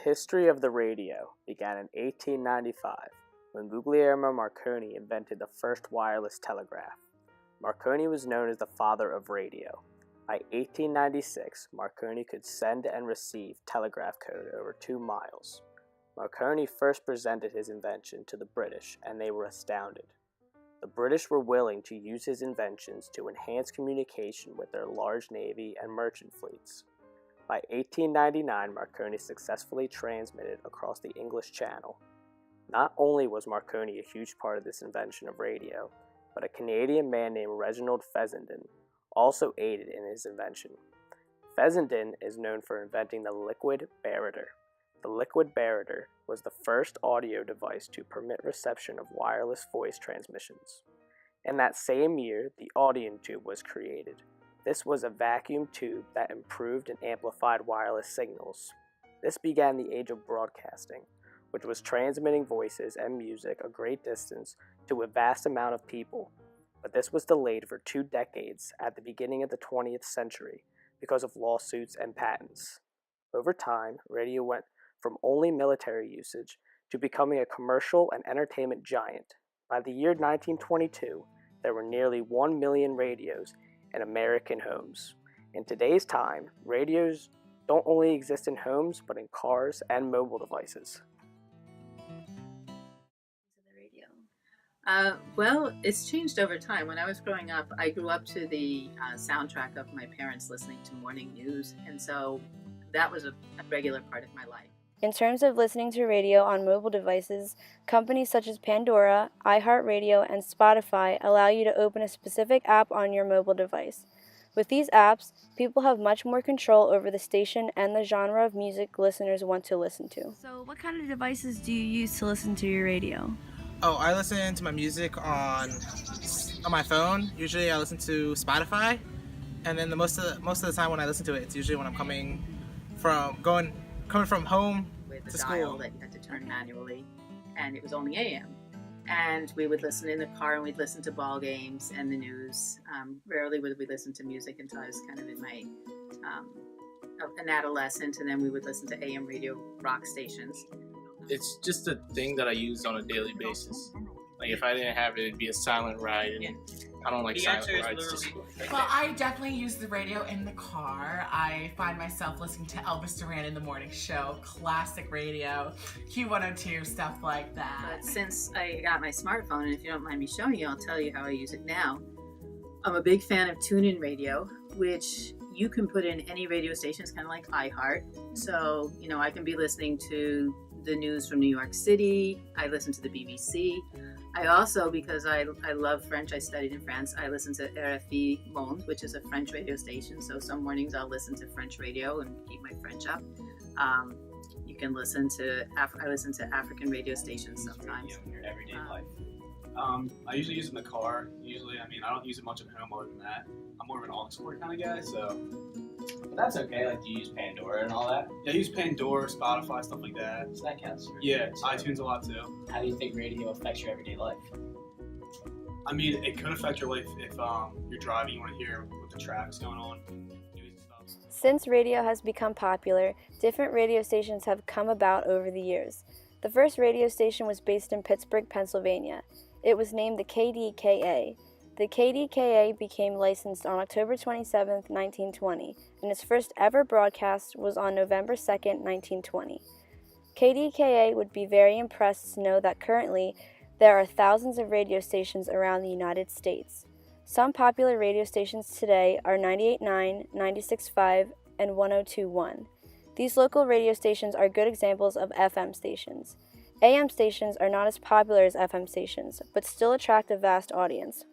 history of the radio began in 1895 when Guglielmo Marconi invented the first wireless telegraph. Marconi was known as the father of radio. By 1896, Marconi could send and receive telegraph code over 2 miles. Marconi first presented his invention to the British, and they were astounded. The British were willing to use his inventions to enhance communication with their large navy and merchant fleets. By 1899, Marconi successfully transmitted across the English Channel. Not only was Marconi a huge part of this invention of radio, but a Canadian man named Reginald Fessenden also aided in his invention. Fessenden is known for inventing the liquid barretter. The liquid barretter was the first audio device to permit reception of wireless voice transmissions. In that same year, the audion tube was created. This was a vacuum tube that improved and amplified wireless signals. This began the age of broadcasting, which was transmitting voices and music a great distance to a vast amount of people. But this was delayed for 2 decades at the beginning of the 20th century because of lawsuits and patents. Over time, radio went from only military usage to becoming a commercial and entertainment giant. By the year 1922, there were nearly 1 million radios in American homes. In today's time, radios don't only exist in homes, but in cars and mobile devices. Well, it's changed over time. When I was growing up, I grew up to the soundtrack of my parents listening to morning news, and so that was a regular part of my life. In terms of listening to radio on mobile devices, companies such as Pandora, iHeartRadio, and Spotify allow you to open a specific app on your mobile device. With these apps, people have much more control over the station and the genre of music listeners want to listen to. So what kind of devices do you use to listen to your radio? Oh, I listen to my music on my phone. Usually I listen to Spotify, and then most of the time when I listen to it, it's usually when I'm coming from home with to a dial school. that you had to turn manually, and it was only AM. And we would listen in the car, and we'd listen to ball games and the news. Rarely would we listen to music until I was kind of in my an adolescent, and then we would listen to AM radio rock stations. It's just a thing that I use on a daily basis. Like if I didn't have it, it'd be a silent ride, and I don't like silent rides. Well, I definitely use the radio in the car. I find myself listening to Elvis Duran in the morning show, classic radio, Q102, stuff like that. But since I got my smartphone, and if you don't mind me showing you, I'll tell you how I use it now. I'm a big fan of TuneIn Radio, which you can put in any radio station. It's kind of like iHeart. So, I can be listening to the news from New York City. I listen to the BBC. I also, because I love French, I studied in France, I listen to RFI Monde, which is a French radio station. So some mornings I'll listen to French radio and keep my French up. You can listen to, I listen to African radio stations sometimes. In your everyday life. I usually use it in the car. I don't use it much at home other than that. I'm more of an aux cord kind of guy, so. But that's okay, like do you use Pandora and all that? Yeah, I use Pandora, Spotify, stuff like that. So that counts. Yeah, iTunes a lot too. How do you think radio affects your everyday life? It could affect your life if you're driving, you want to hear what the traffic's going on, news and stuff. Since radio has become popular, different radio stations have come about over the years. The first radio station was based in Pittsburgh, Pennsylvania. It was named the KDKA. The KDKA became licensed on October 27, 1920, and its first ever broadcast was on November 2, 1920. KDKA would be very impressed to know that currently there are thousands of radio stations around the United States. Some popular radio stations today are 98.9, 96.5, and 102.1. These local radio stations are good examples of FM stations. AM stations are not as popular as FM stations, but still attract a vast audience.